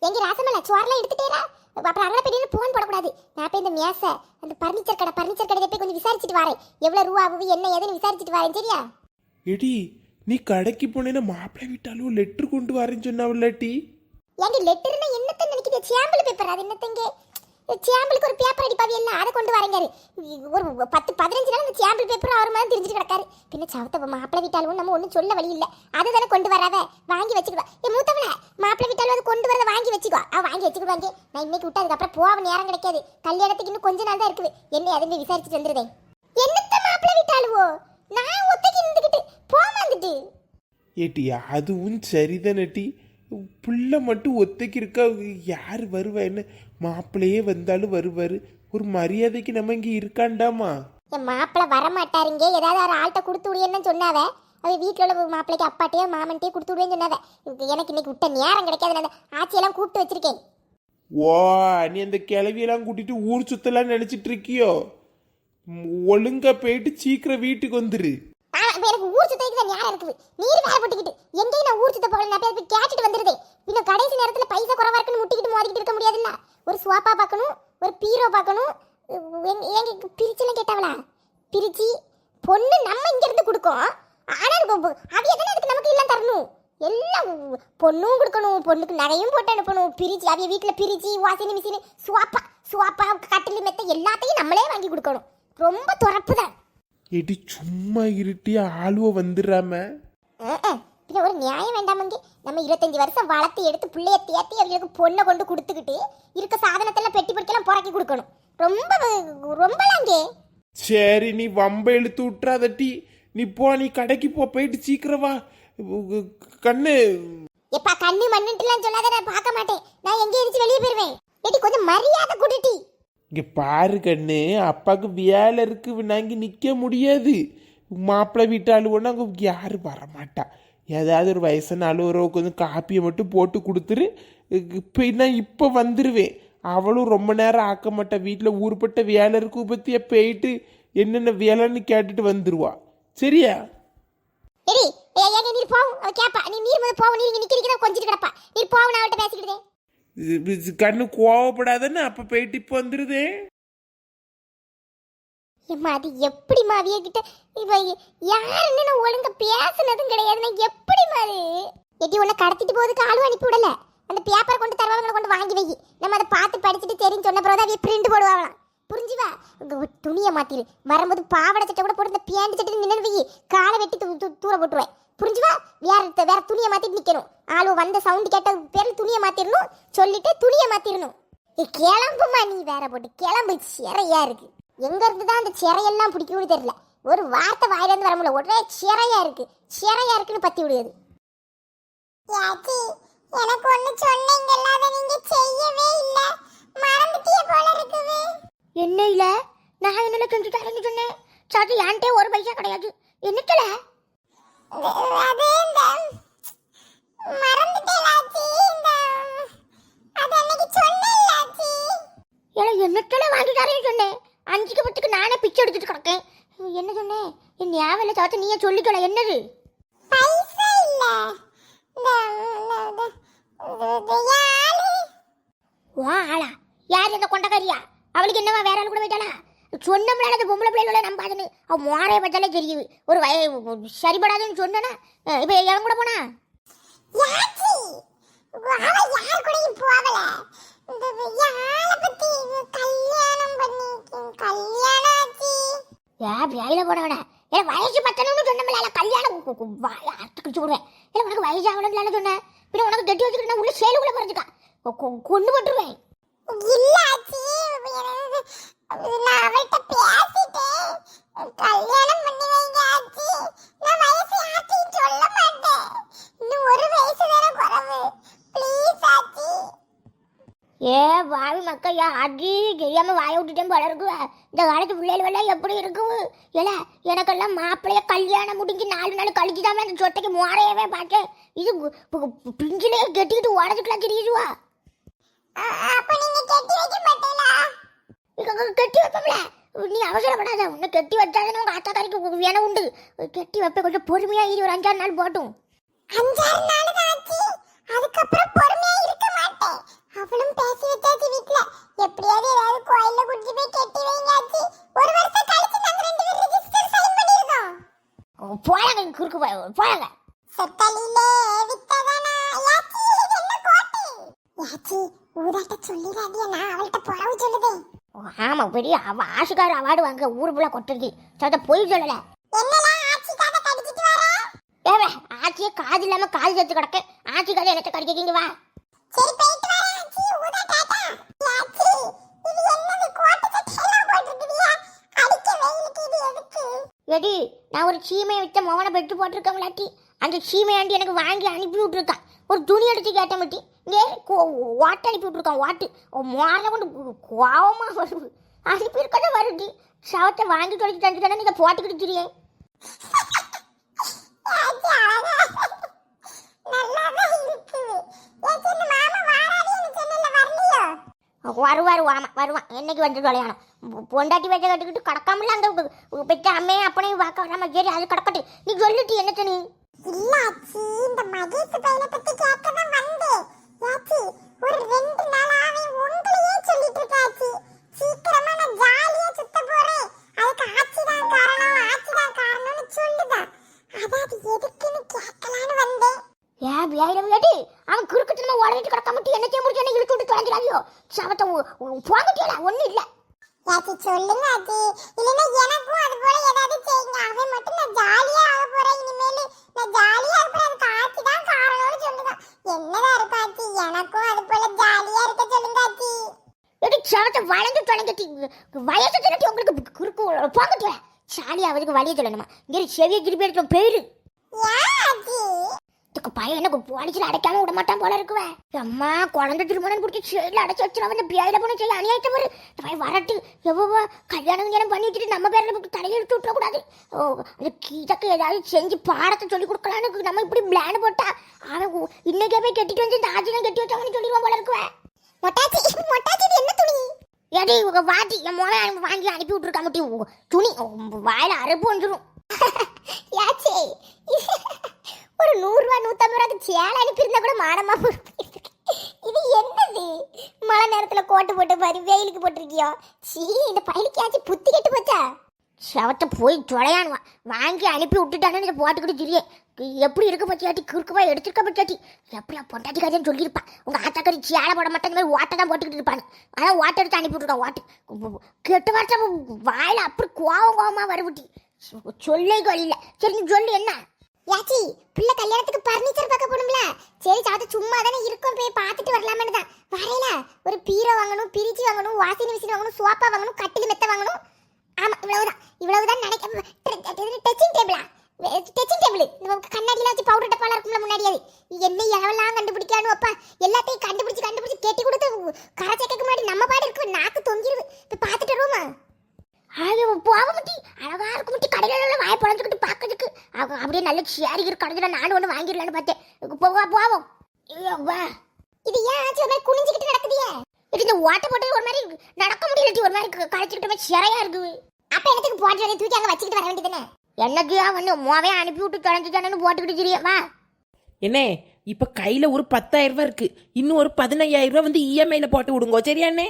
எங்க ராசமல்ல சோறெல்லாம் எடுத்துட்டேரா? அப்புறம் அங்கே போய் போன் போடக்கூடாது. நான் போய் இந்த மேச அந்த பர்னிச்சர் கடை போய் கொஞ்சம் விசாரிச்சுட்டு வரேன். எவ்வளவு ரூபா ஆகுது என்ன ஏதுன்னு விசாரிச்சுட்டு வரேன். சரியா? எடி நீ கடைக்கு போனேன்னா மாப்பிள்ளை வீட்டாலும் லெட்டர் கொண்டு வரேன்னு சொன்னாவில்லாட்டி. ஏங்க லெட்டர்னா என்னத்த நினைக்குது? Sample paper. அது என்னத்தங்க? சாம்பிளுக்கு ஒரு பேப்பர் அடிப்பாவி எல்லாம் அதை கொண்டு வரேங்க. ஒரு 10-15 நாள் இந்த சாம்பிள் பேப்பர் அவர் மாதிரி தெரிஞ்சுட்டு கிடக்காரு. பின்ன சவத்த மாப்பிள்ளை வீட்டாலும் நம்ம ஒன்றும் சொல்ல வழி இல்லை. அதுதானே கொண்டு வராத, வாங்கி வச்சுக்கிடுவா. மூத்தவள மாப்பிள்ளை வீட்டாலும் அது கொண்டு வரத வாங்கி வச்சுக்கோ. வாங்கி வச்சுக்கிடுவாங்க. நான் இன்னைக்கு விட்டு அதுக்கப்புறம் போக நேரம் கிடைக்காது. கல்யாணத்துக்கு இன்னும் கொஞ்ச நாள் தான் இருக்குது. என்ன அதுன்னு விசாரிச்சுட்டு வந்துடுதேன். என்னத்த மாப்பிள்ளை வீட்டாலுவோ நான் ஒத்தைக்கு இருந்துக்கிட்டு போமாந்துட்டு. ஏட்டியா அதுவும் சரிதானட்டி. புள்ள மட்டும் ஒத்தைக்கு இருக்கா, யார் வருவா? என்ன மாப்பிள்ளையே வந்தாலும் வருவாரு. ஒரு மரியாதைக்கு நம்ம இங்கே இருக்காண்டாமா. என் மாப்பிள்ளை வரமாட்டாருங்க. ஏதாவது ஒரு ஆள்கிட்ட கொடுத்து விடுன்னு சொன்னாவே. அவ வீட்டில் உள்ள மாப்பிள்ளைக்கு அப்பாட்டையோ மாமன்ட்டையோ கொடுத்து விடுவேன்னு சொன்னாவே. எனக்கு இன்னைக்கு விட்ட நேரம் கிடைக்காது. நான் ஆட்சியெல்லாம் கூப்பிட்டு வச்சிருக்கேன். ஓ நீ அந்த கிளவியெல்லாம் கூட்டிட்டு ஊர் சுத்தலாம் நினைச்சிட்டு இருக்கியோ? ஒழுங்கா போயிட்டு சீக்கிரம் வீட்டுக்கு வந்துரு. எனக்கு ஊர் சுத்தத்துக்கு தான் நேரம் இருக்குது. நீர் வேலை போட்டுக்கிட்டு எங்கேயும் நான் ஊர் சுத்த போகல. நான் போய் கேட்டுட்டு வந்துருதே. இன்னும் கடைசி நேரத்தில் பைசா குறவா இருக்குன்னு முட்டிக்கிட்டு மோதிக்கிட்டு இருக்க முடியாதுல்ல. ஒரு சோப்பா பார்க்கணும், ஒரு பீரோ பார்க்கணும். எங்க பிரிச்சுலாம் கேட்டாவளா? பிரிச்சு பொண்ணு நம்ம இங்க இருந்து கொடுக்கும். ஆனால் அது எதனா அதுக்கு நமக்கு எல்லாம் தரணும். எல்லாம் பொண்ணும் கொடுக்கணும், பொண்ணுக்கு நகையும் போட்டு அனுப்பணும். பிரிச்சு அவைய வீட்டில் பிரிச்சு வாஷிங் மிஷின் சுவாப்பா கட்டில் மெத்த எல்லாத்தையும் நம்மளே வாங்கி கொடுக்கணும். ரொம்ப துறப்பு தான். எடி சும்மா இருட்டி ஆளுவ வந்துடுறாம. பின்ன ஒரு நியாயம் வேண்டாமங்க. நம்ம 25 வருஷம் வளர்த்து எடுத்து பிள்ளைய தேத்தி அவங்களுக்கு பொண்ணை கொண்டு கொடுத்துக்கிட்டு இருக்க சாதனத்தெல்லாம் பெட்டி பொடிக்கெல்லாம் புறக்கி கொடுக்கணும். ரொம்பலாங்க. சரி நீ வம்ப இழுத்து விட்டுறாதட்டி. நீ போ, நீ கடைக்கு போயிட்டு சீக்கிரம் வா. கண்ணு எப்பா கண்ணு மண்ணுட்டுலாம் சொல்லாத, நான் பார்க்க மாட்டேன். நான் எங்கே இருந்துச்சு வெளியே போயிருவேன். ஏடி கொஞ்சம் மரியாதை கூட்டிட்டி. இங்கே பாரு கண்ணு, அப்பாவுக்கு வேலை இருக்கு, நாங்க நிற்க முடியாது. மாப்பிள்ளை வீட்டாளுவோன்னா அங்கே யாரும் வரமாட்டா. ஏதாவது ஒரு வயசான அலுவலோ கொஞ்சம் காப்பியை மட்டும் போட்டு கொடுத்துரு. நான் இப்போ வந்துடுவேன். அவளும் ரொம்ப நேரம் ஆக்க மாட்டா. வீட்டில் ஊருப்பட்ட வேலை இருக்கு பற்றிய போயிட்டு என்னென்ன வேலைன்னு கேட்டுட்டு வந்துடுவா. சரியா? கண்ணு கோவப்படாதன்னு அப்ப போயிட்டு இப்போ வந்துருதே. அது எப்படி மாவிய கிட்ட யாருன்னு ஒழுங்க பேசுனதும் கிடையாது. எப்படி மாறு எட்டி உன்னை கடத்திட்டு போறதுக்கு ஆளும் அனுப்பி விடல. அந்த பேப்பரை கொண்டு தருவாங்க, கொண்டு வாங்கி வை. நம்ம அதை பார்த்து படிச்சுட்டு தெரிஞ்சு சொன்ன பிறகு அவைய பிரிண்ட் போடுவாங்களாம். புரிஞ்சுவா? துணியை மாத்திரு. வரும்போது பாவடை சட்டை கூட போட்டு இந்த பேண்ட் சட்டை நின்று வை. காலை வெட்டி தூர போட்டுருவேன். புரிஞ்சுவா? வேற துணியை மாத்திட்டு நிக்கணும். ஆளு வந்த சவுண்ட் கேட்ட பேர்ல துணியை மாத்திரணும். சொல்லிட்டு துணியை மாத்திரணும். கிளம்புமா நீ வேற போட்டு கிளம்பு. சிறையா இருக்கு. எங்க இருந்துதான் அந்த சிறையெல்லாம் பிடிக்கணும்னு தெரியல. ஒரு வார்த்தை வாயில இருந்து வர முடியல. ஒரே சிறையா இருக்குன்னு பத்தி விடுது. எனக்கு ஒண்ணு சொன்னீங்கல்ல, அதை நீங்க செய்யவே இல்ல. மறந்துட்டியே போல இருக்குது. என்ன இல்ல? நான் என்ன செஞ்சுட்டாருன்னு சொன்னேன். சாட்டி என்கிட்ட ஒரு பைசா கிடையாது. என்னத்துல அது இந்த மறந்துட்டேலாச்சி. இந்த அது அன்னைக்கு சொன்னேலாச்சி. என்னத்துல வாங்கிட்டாரேன்னு சொன்னேன். 5க்கு 10க்கு நானே பிச்சை எடுத்துட்டு கிடக்கேன். என்ன சொன்னேன்? என் ஞாபகம் இல்லை சாத்தி. நீயே சொல்லிக்கல. என்னது? பைசா இல்ல. ஆளா யார்? இந்த கொண்டக்காரியா? அவளுக்கு என்னவா வேற ஆள் கூட போயிட்டாளா? சொன்னோம்னால அந்த பொம்பளை பிள்ளைகள நம்பாதுன்னு அவன் மோரைய பார்த்தாலே தெரியுது. ஒரு சரிபடாதுன்னு சொன்னா இப்ப எவன் கூட போனா? வேலையில போனவட வயசு பத்தணும்னு சொன்னோம்ல, கல்யாணம் அட்டுக்கிச்சு விடுவேன். உனக்கு வயசு ஆகலன்னு சொன்னேன். பின்ன உனக்கு கெட்டி வச்சுக்கிட்டு உள்ள சேலுக்குள்ள பறந்துக்கா கொண்டு போட்டுருவேன். நான் அவள்கிட்ட பேசிட்டேன். கல்யாணம் பண்ணி வைங்க ஆச்சி. நான் வயசு ஆச்சின்னு சொல்ல மாட்டேன். இன்னும் ஒரு வயசு தானே குறைவு. ப்ளீஸ் ஆச்சி. வாய் மக்கா அடி தெரியாம வாய விட்டுட்டேன் போல இருக்கு. இந்த காலத்து பிள்ளைகள் எப்படி இருக்கும்? ஏல எனக்கெல்லாம் மாப்பிள்ளைய கல்யாணம் முடிஞ்சு 4 நாள் கழிச்சுதான் அந்த சொட்டைக்கு மோரையவே பார்த்தேன். இது பிஞ்சிலே கெட்டிக்கிட்டு உடச்சுக்கலாம் தெரியுதுவா? அப்ப நீங்க கெட்டி வைக்க மாட்டீங்களா? கெட்டி வைப்போம்ல. நீ அவசரப்படாத. உன்னை கெட்டி வச்சாதான் உங்க ஆத்தாக்காரிக்கு வேணும் உண்டு. கெட்டி வைப்ப கொஞ்சம் பொறுமையா ஒரு 5-6 நாள் போட்டும். 5-6 நாள் ஆச்சு. அதுக்கப்புறம் பொறுமையா இருக்க மாட்டேன். அவளும் பேசி வச்சாச்சு வீட்ல. எப்படியாவது ஏதாவது கோயில்ல குடிச்சு போய் கெட்டி வைங்க ஆச்சி. ஒரு வருஷம் கழிச்சு நாங்க ரெண்டு பேரும் ரெஜிஸ்டர் சைன் பண்ணிருக்கோம். போறாங்க குறுக்கு போறாங்க. செத்தலிலே வித்ததானா யாச்சி என்ன கோட்டி. யாச்சி ஊராட்ட சொல்லிடாதியா, நான் அவள்கிட்ட புறவு சொல்லுதே. ஆமா பெரிய அவ ஆஷிகார் அவார்டு வாங்க ஊர் புள்ள கொட்டுறது. சத்த போய் சொல்லல. என்னலாம் ஆச்சி காதை கடிச்சிட்டு வர? ஏவே ஆச்சியே காது இல்லாம காது சேர்த்து கிடக்க. ஆச்சி காதை என்னத்த கடிக்கீங்க வா. சரி போயிட்டு வர ஆச்சி. ஊதா டாடா. யாச்சி இது என்னது கோட்டு சட்டையெல்லாம் போட்டுக்கிறியா? அடிக்க வெயிலுக்கு இது எதுக்கு? எடி நான் ஒரு சீமையை வித்த மோவனை பெட்டு போட்டிருக்கவங்களாட்டி அந்த சீமையாண்டி எனக்கு வாங்கி அனுப்பி விட்டுருக்கான். ஒரு துணி எடுத்து கேட்ட மாட்டி இங்கே வாட்டு அனுப்பி விட்டுருக்கான். வாட்டு மோரை கொண்டு கோவமா வருது. அனுப்பி இருக்கதான் வருது. சவத்தை வாங்கி தொலைச்சி தந்துட்டானே நீங்க போட்டுக்கிட்டு தெரியும். வருவாரு ஆமா வருவான். என்னைக்கு வந்து தொலையானோம். பொண்டாட்டி வச்ச கட்டுக்கிட்டு கடக்காமல அந்த பெற்ற அம்மையும் அப்பனையும் பார்க்க வராம சரி அது கடக்கட்டு. நீ சொல்லிட்டு என்னத்த நீ இல்லாச்சி இந்த மகேஷ் பையனை பத்தி கேட்க தான் வந்தேன். யாச்சி ஒரு 2 நாளாவே உங்களையே சொல்லிட்டு இருக்காச்சி. சீக்கிரமா நான் ஜாலியா சுத்த போறேன். அதுக்கு ஆச்சி தான் காரணம்னு சொல்லுதா. அதாவது எதுக்குன்னு கேட்கலான்னு வந்தேன். ஏடி அவன் குறுக்குத்தனமா ஓடிட்டு கிடக்க மட்டும் என்ன செய்ய முடியும்? என்ன இழுத்து விட்டு தொலைஞ்சிடாதியோ. சவத்தை போகட்டியல ஒன்றும் இல்லை. யாச்சி சொல்லுங்க ஆச்சி. இல்லைன்னா எனக்கும் அது போல ஏதாவது செய்யுங்க. அவன் மட்டும் நான் ஜாலியா ஆக போறேன். இனிமேல் நான் ஜாலியா இருப்பேன். அதுக்கு ஆச்சி தான் காரணம்னு சொல்லுங்க. என்னதான் இருக்கும் ஆச்சி? எனக்கும் அது போல ஜாலியா இருக்க சொல்லுங்க ஆச்சி. எடி சவத்தை வளைஞ்சு தொலைங்கட்டி வயசு சொல்லி உங்களுக்கு குறுக்கு போகட்டிய ஜாலியா அவருக்கு வழிய சொல்லணுமா? இங்கே செவியை திருப்பி எடுத்து போயிரு. பையன் எனக்கு போலீஸ்ல அடைக்காம விட மாட்டான் போல இருக்குவேன். அம்மா குழந்தை திருமணம் குடிச்சு செயல அடைச்சு வச்சிருவா. பியாயில போன செய்ய அநியாயத்தை வரு. பையன் வரட்டு எவ்வளோ கல்யாணம் பண்ணி வச்சுட்டு நம்ம பேரில் தலையெடுத்து விட்டுற கூடாது. அந்த கீதக்கு ஏதாவது செஞ்சு பாடத்தை சொல்லி கொடுக்கலான்னு நம்ம இப்படி பிளான் போட்டா அவன் இன்னைக்கே போய் கட்டிட்டு வந்து இந்த ஆஜினம் கட்டி வச்சவனு சொல்லிடுவான் போல இருக்குவேன். மொட்டாச்சி என்ன துணி ஏடி உங்க வாட்டி என் மோனை வாங்கி அனுப்பி விட்டுருக்கா முட்டி துணி வாயில அறுப்பு வந்துடும். யாச்சே ஒரு 100 ரூபா 150 ரூபாய்க்கு சேலை அனுப்பியிருந்தா கூட மானமா இது என்னது? மழை நேரத்துல கோட்டு போட்டு பாரு வெயிலுக்கு போட்டிருக்கியோ. சீ இந்த பையனுக்கு புத்தி கெட்டு போச்சா? சவத்தை போய் தொலையானுவான். வாங்கி அனுப்பி விட்டுட்டானு இதை போட்டுக்கிட்டு தெரியும். எப்படி இருக்க பச்சியாட்டி குறுக்குவா எடுத்துருக்க பச்சாட்டி எப்படியா பொண்டாட்டி கதைன்னு சொல்லியிருப்பான். உங்க ஆத்தாக்கறி சேலை போட மாட்டேன் மாதிரி ஓட்டை தான் போட்டுக்கிட்டு இருப்பாங்க. அதான் ஓட்டை எடுத்து அனுப்பி விட்டுருக்கான். ஓட்டு கெட்ட வார்த்தை வாயில அப்படி கோவமா வரவிட்டி சொல்லே கொல்ல. சரி நீ சொல்லு என்ன? யாச்சி பிள்ளை கல்யாணத்துக்கு பர்னிச்சர் பார்க்க போகணும்ல. சரி சாத்த சும்மா தானே இருக்கும் போய் பார்த்துட்டு வரலாமேன்னு தான் வரையில. ஒரு பீரோ வாங்கணும், பிரிச்சு வாங்கணும், வாஷிங் மிஷின் வாங்கணும், சோஃபா வாங்கணும், கட்டில் மெத்த வாங்கணும். ஆமா இவ்வளவுதான் நினைக்க. டச்சிங் டேபிள் நமக்கு கண்ணாடியில வச்சு பவுடர் டப்பாலாம் இருக்கும்ல முன்னாடி. அது என்ன எவ்வளவு கண்டுபிடிக்கானு அப்பா எல்லாத்தையும் கண்டுபிடிச்சு கேட்டி கொடுத்து கரை சேர்க்க முன்னாடி நம்ம பாடு இருக்கு நாக்கு தொங்கிடுது. போய் பார்த்துட்டு வருவோமா? அது போக முட்டி அழகா இருக்க முட்டி கடையில வாய பழந்துக்கிட்டு பார்க்கறதுக்கு அப்படியே நல்ல சேரி இருக்கு. கடையில நானும் ஒன்று வாங்கிடலான்னு பார்த்தேன். போவோம். இது ஏன் ஆச்சு ஒரு மாதிரி குனிஞ்சுக்கிட்டு நடக்குதியே? இது இந்த ஓட்ட போட்டு ஒரு மாதிரி நடக்க முடியல. ஒரு மாதிரி கழிச்சுக்கிட்ட மாதிரி சிறையா இருக்குது. அப்ப எனக்கு போட்டு தூக்கி அங்கே வச்சுக்கிட்டு வர வேண்டியதுன்னு என்னத்தையா வந்து மோவே அனுப்பி விட்டு தொலைஞ்சுட்டானு போட்டுக்கிட்டு தெரியவா? என்ன இப்ப கையில ஒரு 10,000 ரூபாய் இருக்கு. இன்னும் ஒரு 15,000 ரூபாய் வந்து இஎம்ஐல போட்டு விடுங்க. சரியா அண்ணே?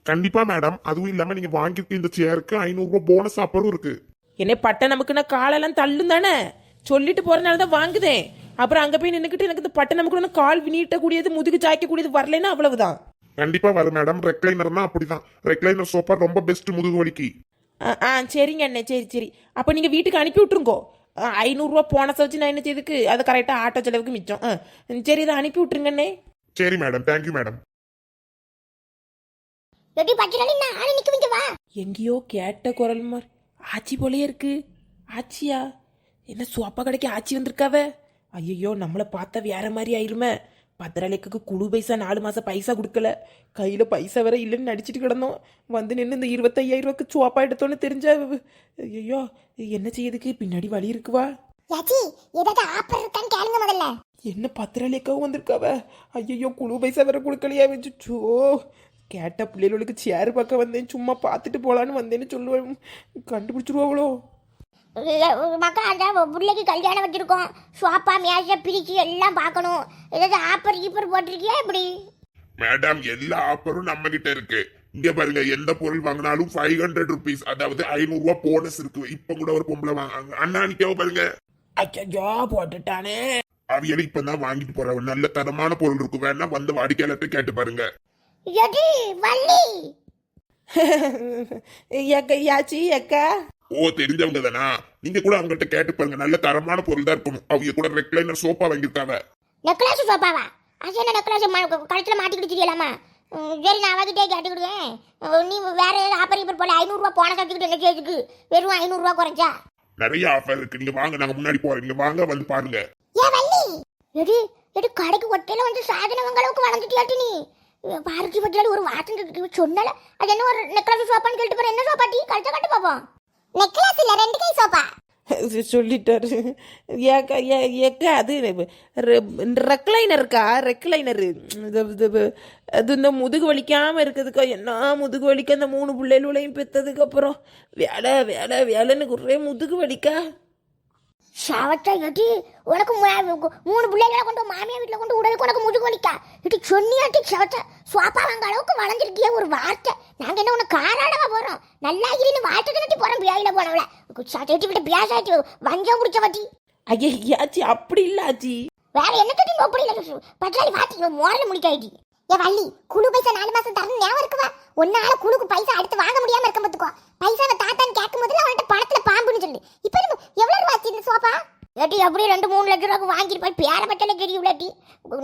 கண்டிப்பா மேடம். அதுவும் இல்லாம நீங்க வாங்கிருக்க இந்த சேருக்கு 500 ரூபாய் போனஸ் ஆஃபரும் இருக்கு. என்ன பட்டை நமக்கு நான் காலெல்லாம் தள்ளும் தானே சொல்லிட்டு போறதுனால தான் வாங்குதேன். அப்புறம் அங்க போய் நின்னுக்கிட்டு எனக்கு இந்த பட்டை நமக்கு கால் நீட்டக்கூடியது முதுகு சாய்க்கக்கூடியது வரலன்னா அவ்வளவுதான். கண்டிப்பா வரும் மேடம். ரெக்லைனர் தான் அப்படிதான். ரெக்லைனர் சோஃபா ரொம்ப பெஸ்ட் முதுகு வலிக்கு. சரிங்க அண்ணே. சரி அப்ப நீங்க வீட்டுக்கு அனுப்பி விட்டுருங்கோ. 500 ரூபாய் போனஸை வச்சு நான் என்ன செய்துக்கு அது கரெக்டா ஆட்டோ செலவுக்கு மிச்சம். சரி இதை அனுப்பி விட்டுருங்க அண்ணே. சரி மேடம். Thank you madam. எங்கேயோ கேட்ட குரல் மாதிரி ஆச்சி போலயே இருக்கு. ஆச்சியா? என்ன சோப்பா கடைக்கு ஆச்சி வந்திருக்காவ? ஐயோ நம்மளை பார்த்தா வேற மாதிரி ஆயிருமே. பத்திரலைக்கு குழு பைசா 4 மாசம் பைசா கொடுக்கல. கையில பைசா வேற இல்லைன்னு நடிச்சிட்டு கிடந்தோம். வந்து நின்று இந்த 25,000 ரூபாய்க்கு சோப்பா எடுத்தோன்னு தெரிஞ்ச ஐயோ என்ன செய்யறதுக்கு பின்னாடி வழி இருக்குவா? என்ன பத்திரலைக்காவும் வந்திருக்காவ? ஐயோ குழு பைசா வேற கொடுக்கலையா வச்சுச்சோ. கேட்ட பிள்ளைகளுக்கு சேர் பார்க்க வந்தேன். சும்மா பார்த்துட்டு போலான்னு வந்தேன்னு சொல்லுவேன். கண்டுபிடிச்சிருவாங்களோ? மக்கா அந்த பிள்ளைக்கு கல்யாணம் வச்சிருக்கோம். சோப்பா மேஷ பிரிச்சு எல்லாம் பார்க்கணும். ஏதாவது ஆப்பர் கீப்பர் போட்டிருக்கியா? எப்படி மேடம் எல்லா ஆஃபரும் நம்ம கிட்ட இருக்கு. இங்க பாருங்க, எந்த பொருள் வாங்கினாலும் 500 ருபீஸ், அதாவது 500 ரூபாய் போனஸ் இருக்கு. இப்ப கூட ஒரு பொம்பளை வாங்க அண்ணா நிக்காவ பாருங்க. அச்சோ போட்டுட்டானே. அவியலை இப்பதான் வாங்கிட்டு போறவன். நல்ல தரமான பொருள் இருக்கு, வேணா வந்து வாடிக்கையாளர்கிட்ட கேட்டு பாருங்க. எடி வள்ளி எக்கா ஆச்சி எக்கா. ஓ, தெரிஞ்சவங்க தானா? நீங்க கூட அவங்ககிட்ட கேட்டு பாருங்க, நல்ல தரமான பொருள் தான் இருக்கணும். அவங்க கூட ரெக்லைனர் சோஃபா வாங்கியிருக்காங்க. நெக்லஸ் சோப்பாவா? அது என்ன நெக்லஸ் கழுத்துல மாட்டிக்கிட்டு தெரியலாமா? சரி, நான் அவகிட்டே கேட்டுக்கிடுவேன். நீ வேற ஏதாவது ஆப்பர் போல 500 ரூபாய் போன கட்டிக்கிட்டு என்ன கேட்டுக்கு வெறும் 500 ரூபாய் குறைச்சா? நிறைய ஆஃபர் இருக்கு, நீங்க வாங்க, நாங்க முன்னாடி போறோம், நீங்க வாங்க வந்து பாருங்க. ஏன் வள்ளி எடி எடி கடைக்கு ஒட்டையில வந்து சாதனை வாங்க அளவுக்கு வளர்ந்துட்டியாட்டி நீ. பாரதி பட்டியாடி ஒரு வாட்டம் சொன்னால அது என்ன ஒரு நெக்லஸ் சோப்பான்னு கேட்டு போற. என்ன சோப்பாட்டி கழுத்த காட்டு பாப்போம். நெக்லஸ் இல்ல, 2 கை சோப்பா சொல்லிட்டாரு. ஏக்கா ஏக்கா அது ரெக்லைனர் இருக்கா? ரெக்லைனரு அது இந்த முதுகு வலிக்காம இருக்குதுக்கா. என்ன முதுகு வலிக்க அந்த 3 பிள்ளைகளையும் பெற்றதுக்கு அப்புறம் வேலை வேலை வேலைன்னு ஒரே முதுகு வலிக்கா. ஷவட்டா எடி உனக்கு 3 பிள்ளைகளை கொண்டு மாமியா வீட்டில் கொண்டு விடுறதுக்கு உனக்கு முதுகு வலிக்கா? இட்டி சொன்னியாட்டி ஷவட்டா சுவாப்பா வாங்க அளவுக்கு வளர்ந்துருக்கிய ஒரு வார்த்தை. நாங்கள் என்ன உனக்கு காராடவா போகிறோம்? நல்லா இருந்து வார்த்தை நட்டி போகிறோம். பியாயில போனவள சட்டி விட்டு பியாசாச்சு வஞ்சம் குடிச்ச வட்டி. ஐயா ஆச்சி அப்படி இல்லை ஆச்சி. வேற என்ன தட்டி அப்படி இல்லை பட்டாளி வாட்டி மோரல முடிக்காயிட்டி. ஏ வள்ளி குழு பைசா 4 மாசம் தரணும் ஞாபகம் இருக்குவா? ஒன்னால குழுக்கு பைசா அடுத்து வாங்க முடியாம இருக்க பார்த்துக்கோ. பைசாவை தாத்தான்னு கேட்கும் போதுல அவன்கிட்ட பணத்துல பாம்புன்னு சொல்லு. இப்ப எவ்வளவு ரூபா ஆச்சு இந்த சோப்பா? ஏட்டி அப்படியே 2-3 லட்சம் ரூபாய்க்கு வாங்கிருப்பாள். பேர பட்டல தெரியவில்லாட்டி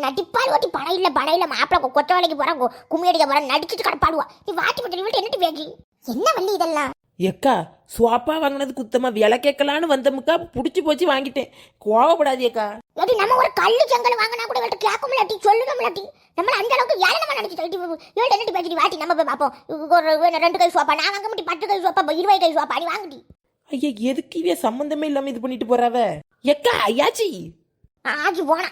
நடிப்பால் ஓட்டி படம் இல்ல மாப்பிள்ள கொத்த வேலைக்கு போறான், கும்மி அடிக்க போறான், நடிச்சுட்டு கிடப்பாடுவா. நீ வாட்டி பட்டல விட்டு என்னட்டு பேக்கி என்ன வள்ளி இதெல்லாம்? எக்கா சுவாப்பா வாங்கினது குத்தமா விலை கேட்கலான்னு வந்தமுக்கா பிடிச்சி போச்சு வாங்கிட்டேன். கோவப்படாது ஏக்கா. ஏட்டி நம்ம ஒரு கல்லு செங்கல் வாங்கினா கூட விட்டு கேட்கும்லாட்டி சொல்லணும்லாட்டி. நம்மள அந்த அளவுக்கு ஏழை நம்ம நினைச்சு ஏழு என்னட்டு பேக்கி வாட்டி நம்ம போய் பார்ப்போம். ஒரு 2 கை சோப்பா நான் வாங்க முடி, 10 கை சோப்பா 20 கை சோப்பா நீ வாங்கிட்டி. ஐயா எதுக்கு இவ சம்பந்தமே இல்லாம இது பண்ணிட்டு போறாவ? எக்கா ஐயாச்சி ஆச்சு போனா